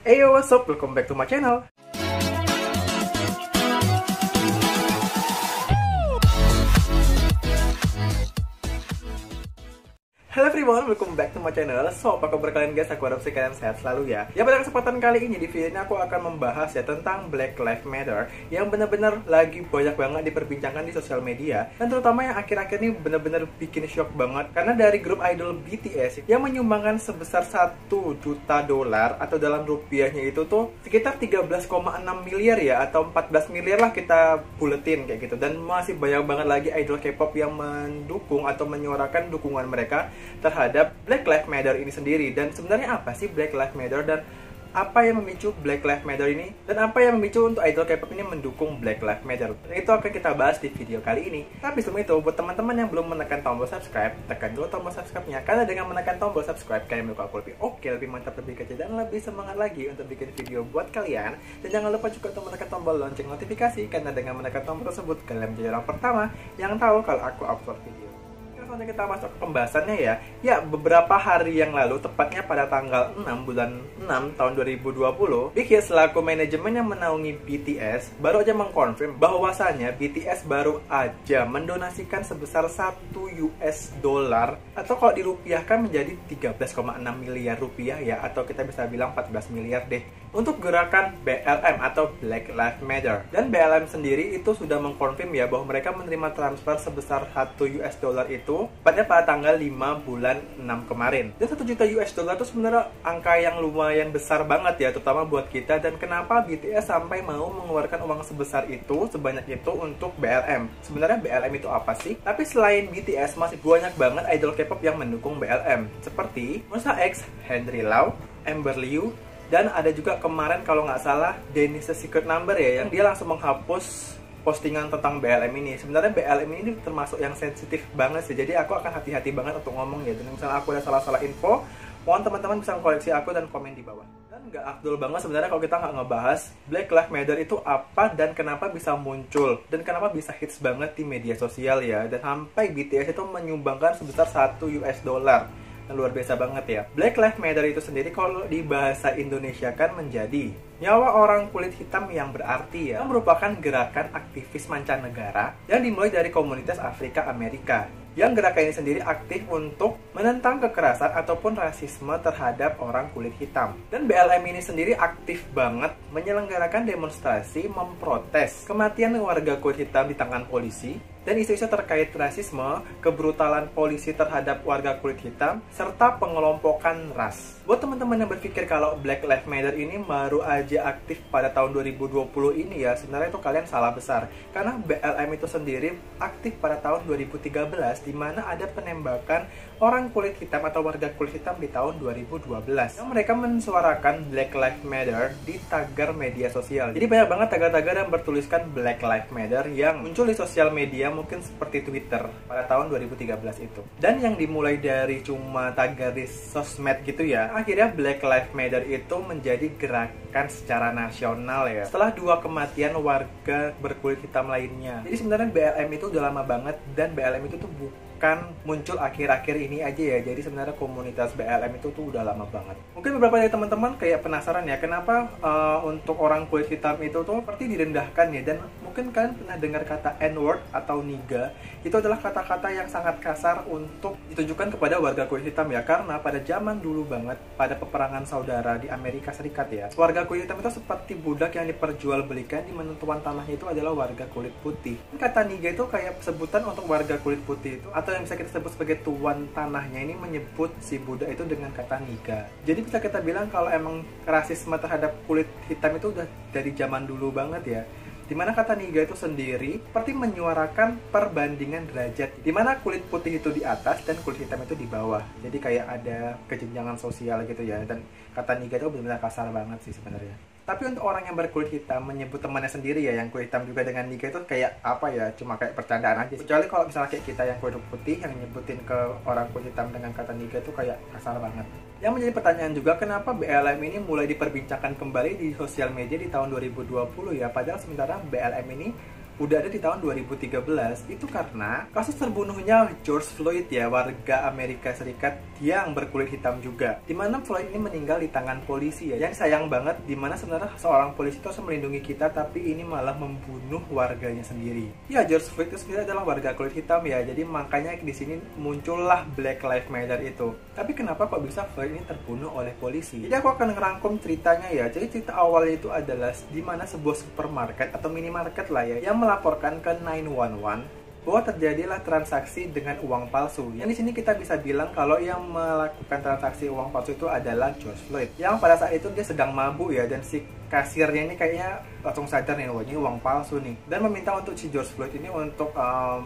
Hey, what's up? Welcome back to my channel. Halo everyone, welcome back to my channel. So, apa kabar kalian guys? Aku harap kalian sehat selalu ya. Ya, pada kesempatan kali ini di video ini aku akan membahas ya tentang Black Lives Matter yang benar-benar lagi banyak banget diperbincangkan di sosial media, dan terutama yang akhir-akhir ini benar-benar bikin shock banget karena dari grup idol BTS yang menyumbangkan sebesar 1 juta dolar atau dalam rupiahnya itu tuh sekitar 13,6 miliar ya, atau 14 miliar lah kita buletin kayak gitu. Dan masih banyak banget lagi idol K-pop yang mendukung atau menyuarakan dukungan mereka terhadap Black Lives Matter ini sendiri. Dan sebenarnya apa sih Black Lives Matter, dan apa yang memicu Black Lives Matter ini, dan apa yang memicu untuk idol K-pop ini mendukung Black Lives Matter? Dan itu akan kita bahas di video kali ini. Tapi sebelum itu, buat teman-teman yang belum menekan tombol subscribe, tekan dulu tombol subscribe-nya, karena dengan menekan tombol subscribe kalian bakal aku lebih oke, lebih mantap, lebih kece, dan lebih semangat lagi untuk bikin video buat kalian. Dan jangan lupa juga untuk menekan tombol lonceng notifikasi, karena dengan menekan tombol tersebut kalian menjadi orang pertama yang tahu kalau aku upload video. Langsung kita masuk ke pembahasannya ya. Ya, beberapa hari yang lalu, tepatnya pada tanggal 6 bulan 6 tahun 2020, Big Hit selaku manajemen yang menaungi BTS baru aja mengkonfirm bahwasannya BTS baru aja mendonasikan sebesar 1 US dollar, atau kalau dirupiahkan menjadi 13,6 miliar rupiah ya, atau kita bisa bilang 14 miliar deh, untuk gerakan BLM atau Black Lives Matter. Dan BLM sendiri itu sudah mengkonfirm ya bahwa mereka menerima transfer sebesar 1 US dollar itu pada tanggal 5 bulan 6 kemarin. Dan 1 juta US dollar itu sebenarnya angka yang lumayan besar banget ya, terutama buat kita. Dan kenapa BTS sampai mau mengeluarkan uang sebesar itu, sebanyak itu untuk BLM? Sebenarnya BLM itu apa sih? Tapi selain BTS, masih banyak banget idol K-pop yang mendukung BLM, seperti Monsta X, Henry Lau, Amber Liu, dan ada juga kemarin kalau nggak salah Dennis Secret Number ya, yang dia langsung menghapus postingan tentang BLM ini. Sebenarnya BLM ini termasuk yang sensitif banget sih, jadi aku akan hati-hati banget untuk ngomong ya. Dan misalnya aku ada salah-salah info, mohon teman-teman bisa koreksi aku dan komen di bawah. Dan nggak afdol banget sebenarnya kalau kita nggak ngebahas Black Lives Matter itu apa dan kenapa bisa muncul dan kenapa bisa hits banget di media sosial ya, dan sampai BTS itu menyumbangkan sebesar 1 US dollar. Luar biasa banget ya. Black Lives Matter itu sendiri kalau di bahasa Indonesia kan menjadi nyawa orang kulit hitam yang berarti ya, merupakan gerakan aktivis mancanegara yang dimulai dari komunitas Afrika Amerika, yang gerakan ini sendiri aktif untuk menentang kekerasan ataupun rasisme terhadap orang kulit hitam. Dan BLM ini sendiri aktif banget menyelenggarakan demonstrasi memprotes kematian warga kulit hitam di tangan polisi, dan isu-isu terkait rasisme, kebrutalan polisi terhadap warga kulit hitam, serta pengelompokan ras. Buat teman-teman yang berpikir kalau Black Lives Matter ini baru aja aktif pada tahun 2020 ini ya, sebenarnya itu kalian salah besar. Karena BLM itu sendiri aktif pada tahun 2013, di mana ada penembakan orang kulit hitam atau warga kulit hitam di tahun 2012. Yang mereka mensuarakan Black Lives Matter di tagar media sosial. Jadi banyak banget tagar-tagar yang bertuliskan Black Lives Matter yang muncul di sosial media, mungkin seperti Twitter pada tahun 2013 itu. Dan yang dimulai dari cuma tagar di sosmed gitu ya, akhirnya Black Lives Matter itu menjadi gerakan secara nasional ya, setelah 2 kematian warga berkulit hitam lainnya. Jadi sebenarnya BLM itu udah lama banget, dan BLM itu tuh bukan muncul akhir-akhir ini aja ya. Jadi sebenarnya komunitas BLM itu tuh udah lama banget. Mungkin beberapa dari teman-teman kayak penasaran ya, kenapa untuk orang kulit hitam itu tuh seperti direndahkan ya. Dan mungkin kalian pernah dengar kata N-word atau niga. Itu adalah kata-kata yang sangat kasar untuk ditujukan kepada warga kulit hitam ya, karena pada zaman dulu banget, pada peperangan saudara di Amerika Serikat ya, warga kulit hitam itu seperti budak yang diperjualbelikan, di mana tuan tanahnya itu adalah warga kulit putih. Kata niga itu kayak sebutan untuk warga kulit putih itu, atau yang bisa kita sebut sebagai tuan tanahnya ini menyebut si budak itu dengan kata niga. Jadi bisa kita bilang kalau emang rasisme terhadap kulit hitam itu udah dari zaman dulu banget ya. Dimana kata niga itu sendiri seperti menyuarakan perbandingan derajat, dimana kulit putih itu di atas dan kulit hitam itu di bawah. Jadi kayak ada kejenjangan sosial gitu ya. Dan kata niga itu benar-benar kasar banget sih sebenarnya. Tapi untuk orang yang berkulit hitam menyebut temannya sendiri ya yang kulit hitam juga dengan niga, itu kayak apa ya, cuma kayak percandaan aja. Kecuali kalau misalnya kayak kita yang kulit putih yang nyebutin ke orang kulit hitam dengan kata niga itu kayak kasar banget. Yang menjadi pertanyaan juga, kenapa BLM ini mulai diperbincangkan kembali di sosial media di tahun 2020 ya, padahal sementara BLM ini udah ada di tahun 2013. Itu karena kasus terbunuhnya George Floyd ya, warga Amerika Serikat yang berkulit hitam juga, dimana Floyd ini meninggal di tangan polisi ya. Yang sayang banget, dimana sebenarnya seorang polisi itu harus melindungi kita, tapi ini malah membunuh warganya sendiri. Ya, George Floyd itu sendiri adalah warga kulit hitam ya, jadi makanya di sini muncullah Black Lives Matter itu. Tapi kenapa kok bisa Floyd ini terbunuh oleh polisi? Jadi aku akan ngerangkum ceritanya ya. Jadi cerita awalnya itu adalah di mana sebuah supermarket atau minimarket lah ya, yang melaporkan ke 911 bahwa terjadilah transaksi dengan uang palsu. Yang di sini kita bisa bilang kalau yang melakukan transaksi uang palsu itu adalah George Floyd. Yang pada saat itu dia sedang mabuk ya, dan si kasirnya ini kayaknya langsung sadar nih, wah ini uang palsu nih, dan meminta untuk si George Floyd ini untuk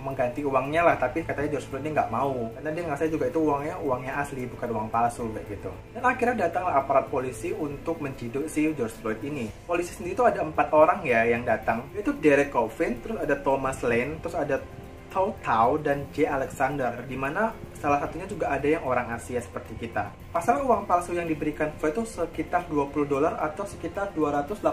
mengganti uangnya lah. Tapi katanya George Floyd ini nggak mau, karena dia ngerasa juga itu uangnya asli, bukan uang palsu kayak gitu. Dan akhirnya datanglah aparat polisi untuk menciduk si George Floyd ini. Polisi sendiri itu ada 4 orang ya yang datang, itu Derek Chauvin, terus ada Thomas Lane, terus ada Tao Tao dan J. Alexander, dimana salah satunya juga ada yang orang Asia seperti kita. Pasal uang palsu yang diberikan Floyd itu sekitar $20 atau sekitar 280.000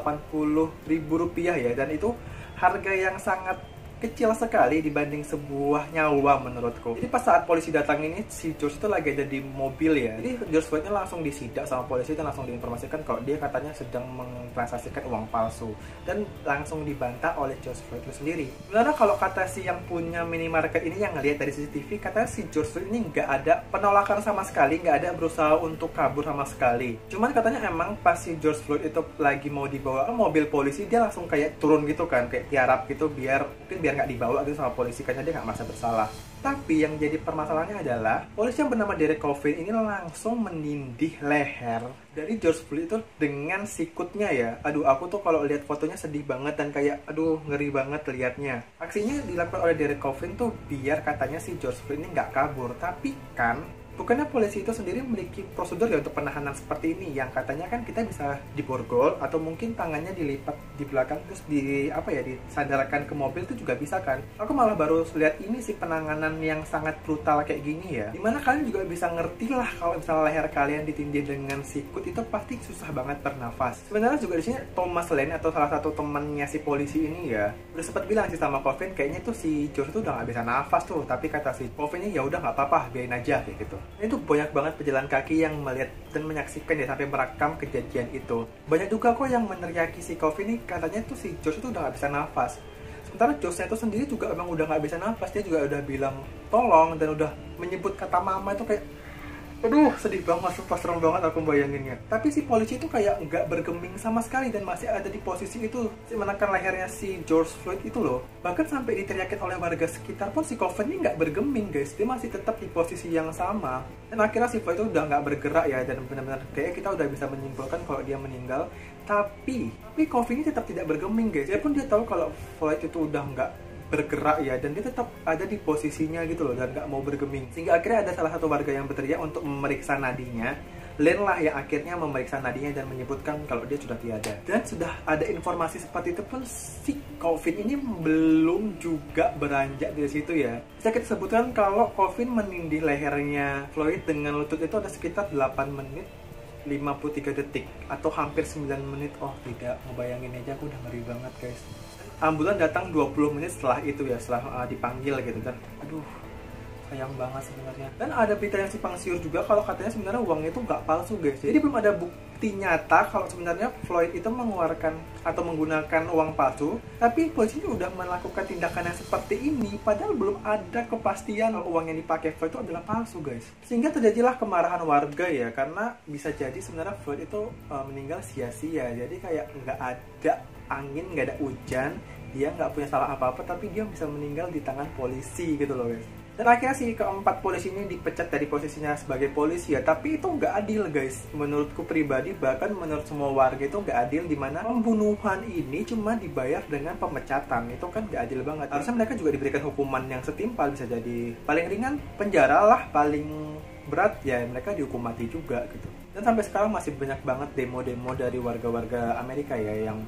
rupiah ya, dan itu harga yang sangat kecil sekali dibanding sebuah nyawa menurutku. Jadi pas saat polisi datang ini, si George itu lagi ada di mobil ya. Jadi George Floyd langsung disidak sama polisi dan langsung diinformasikan kalau dia katanya sedang mentransaksikan uang palsu, dan langsung dibantah oleh George Floyd itu sendiri. Sebenarnya kalau kata si yang punya minimarket ini yang ngelihat dari CCTV, katanya si George Floyd ini nggak ada penolakan sama sekali, nggak ada berusaha untuk kabur sama sekali. Cuman katanya emang pas si George Floyd itu lagi mau dibawa ke mobil polisi, dia langsung kayak turun gitu kan, kayak tiarap gitu biar nggak dibawa gitu sama polisi, karena dia nggak merasa bersalah. Tapi yang jadi permasalahannya adalah polisi yang bernama Derek Chauvin ini langsung menindih leher dari George Floyd itu dengan sikutnya ya. Aduh, aku tuh kalau lihat fotonya sedih banget dan kayak aduh ngeri banget liatnya. Aksinya dilakukan oleh Derek Chauvin tuh biar katanya si George Floyd ini nggak kabur. Tapi kan bukannya polisi itu sendiri memiliki prosedur ya untuk penahanan seperti ini, yang katanya kan kita bisa diborgol atau mungkin tangannya dilipat di belakang terus disandarkan ke mobil, itu juga bisa kan. Aku malah baru lihat ini sih penanganan yang sangat brutal kayak gini ya, dimana kalian juga bisa ngerti lah kalau misalnya leher kalian ditindih dengan sikut itu pasti susah banget bernafas. Sebenarnya juga di sini Thomas Lane atau salah satu temannya si polisi ini ya udah sempat bilang sih sama Chauvin, kayaknya tuh si George tuh udah nggak bisa nafas tuh, tapi kata si Chauvin ini ya udah nggak apa-apa, biarin aja kayak gitu. Itu banyak banget pejalan kaki yang melihat dan menyaksikan ya, sampai merekam kejadian itu. Banyak juga kok yang meneriaki si Chauvin ini, katanya tuh si George itu udah nggak bisa nafas. Sementara George-nya itu sendiri juga emang udah nggak bisa nafas, dia juga udah bilang tolong dan udah menyebut kata mama. Itu kayak aduh sedih banget, sumpah serem banget aku bayanginnya. Tapi si polisi itu kayak nggak bergeming sama sekali dan masih ada di posisi itu menekan lehernya si George Floyd itu loh. Bahkan sampai diteriakin oleh warga sekitar pun si Chauvin ini nggak bergeming guys, dia masih tetap di posisi yang sama. Dan akhirnya si Floyd itu udah nggak bergerak ya, dan benar-benar kayak kita udah bisa menyimpulkan kalau dia meninggal. Tapi Chauvin ini tetap tidak bergeming guys, dia pun dia tahu kalau Floyd itu udah nggak bergerak ya, dan dia tetap ada di posisinya gitu loh dan nggak mau bergeming. Sehingga akhirnya ada salah satu warga yang berteriak untuk memeriksa nadinya. Len lah yang akhirnya memeriksa nadinya dan menyebutkan kalau dia sudah tiada. Dan sudah ada informasi seperti itu pun si Chauvin ini belum juga beranjak dari situ ya. Bisa kita sebutkan kalau Chauvin menindih lehernya Floyd dengan lutut itu ada sekitar 8 menit 53 detik atau hampir 9 menit. Oh tidak, ngebayangin aja aku udah ngeri banget guys. Ambulan datang 20 menit setelah itu ya, setelah dipanggil gitu kan. Aduh, sayang banget sebenarnya. Dan ada berita yang simpang siur juga kalau katanya sebenarnya uangnya itu nggak palsu guys. Jadi belum ada bukti nyata kalau sebenarnya Floyd itu mengeluarkan atau menggunakan uang palsu. Tapi polisi udah melakukan tindakan yang seperti ini, padahal belum ada kepastian kalau uang yang dipakai Floyd itu adalah palsu guys. Sehingga terjadilah kemarahan warga ya, karena bisa jadi sebenarnya Floyd itu meninggal sia-sia. Jadi kayak nggak ada angin, nggak ada hujan, dia nggak punya salah apa-apa, tapi dia bisa meninggal di tangan polisi gitu loh guys. Dan akhirnya si keempat polisi ini dipecat dari posisinya sebagai polisi ya, tapi itu nggak adil guys. Menurutku pribadi, bahkan menurut semua warga itu nggak adil, dimana pembunuhan ini cuma dibayar dengan pemecatan. Itu kan nggak adil banget. Harusnya mereka juga diberikan hukuman yang setimpal, bisa jadi paling ringan penjara lah, paling berat ya mereka dihukum mati juga gitu. Dan sampai sekarang masih banyak banget demo-demo dari warga-warga Amerika ya yang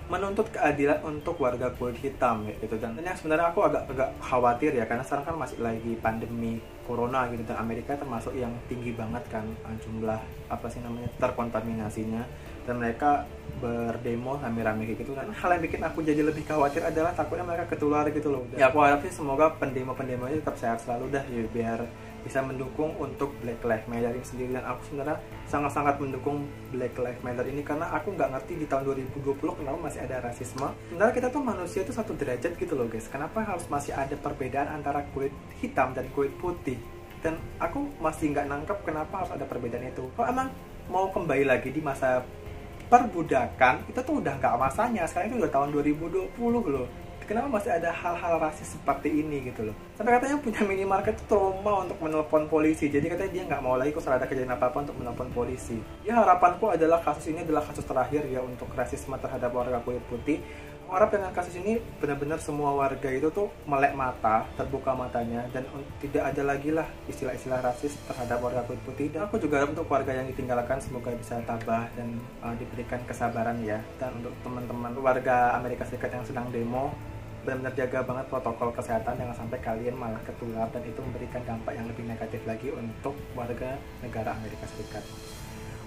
menuntut keadilan untuk warga kulit hitam gitu. Dan yang sebenarnya aku agak khawatir ya, karena sekarang kan masih lagi pandemi corona gitu, dan Amerika termasuk yang tinggi banget kan jumlah terkontaminasinya. dan mereka berdemo rame-rame kayak gitu. Dan hal yang bikin aku jadi lebih khawatir adalah takutnya mereka ketular gitu loh. Ya aku harap sih semoga pendemo-pendemo ini tetap sehat selalu dah ya, biar bisa mendukung untuk Black Lives Matter ini sendiri. Dan aku sebenarnya sangat-sangat mendukung Black Lives Matter ini karena aku nggak ngerti di tahun 2020 kenapa masih ada rasisme. Sebenarnya kita tuh manusia itu satu derajat gitu loh guys, kenapa harus masih ada perbedaan antara kulit hitam dan kulit putih? Dan aku masih nggak nangkep kenapa harus ada perbedaan itu. Kalau emang mau kembali lagi di masa perbudakan, itu tuh udah nggak masanya. Sekarang itu udah tahun 2020 loh. Kenapa masih ada hal-hal rasis seperti ini gitu loh. Sampai katanya punya minimarket itu trauma untuk menelpon polisi. Jadi katanya dia nggak mau lagi kalau ada kejadian apa-apa untuk menelpon polisi. Ya harapanku adalah kasus ini adalah kasus terakhir ya untuk rasisme terhadap warga kulit putih. Harap dengan kasus ini benar-benar semua warga itu tuh melek mata, terbuka matanya, dan tidak ada lagi lah istilah-istilah rasis terhadap warga kulit putih. Dan aku juga harap untuk warga yang ditinggalkan semoga bisa tabah dan diberikan kesabaran ya. Dan untuk teman-teman warga Amerika Serikat yang sedang demo, benar-benar jaga banget protokol kesehatan, jangan sampai kalian malah ketular dan itu memberikan dampak yang lebih negatif lagi untuk warga negara Amerika Serikat.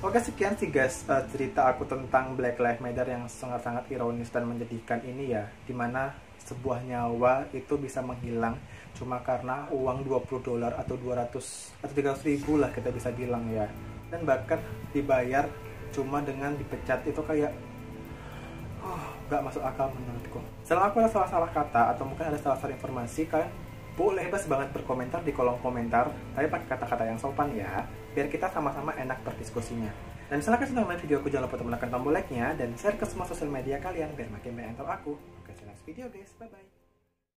Oke, sekian sih guys cerita aku tentang Black Lives Matter yang sangat-sangat ironis dan menyedihkan ini ya, dimana sebuah nyawa itu bisa menghilang cuma karena uang $20 atau 200 atau 300 ribu lah kita bisa bilang ya, dan bahkan dibayar cuma dengan dipecat. Itu kayak gak masuk akal menurutku. Selama aku ada salah-salah kata atau mungkin ada salah-salah informasi, kalian boleh bebas banget berkomentar di kolom komentar, tapi pakai kata-kata yang sopan ya, biar kita sama-sama enak berdiskusinya. Dan misalnya kalian senang video aku, jangan lupa untuk menekan tombol like-nya dan share ke semua sosial media kalian biar makin banyak yang tahu aku. Oke, see you next video guys, bye bye.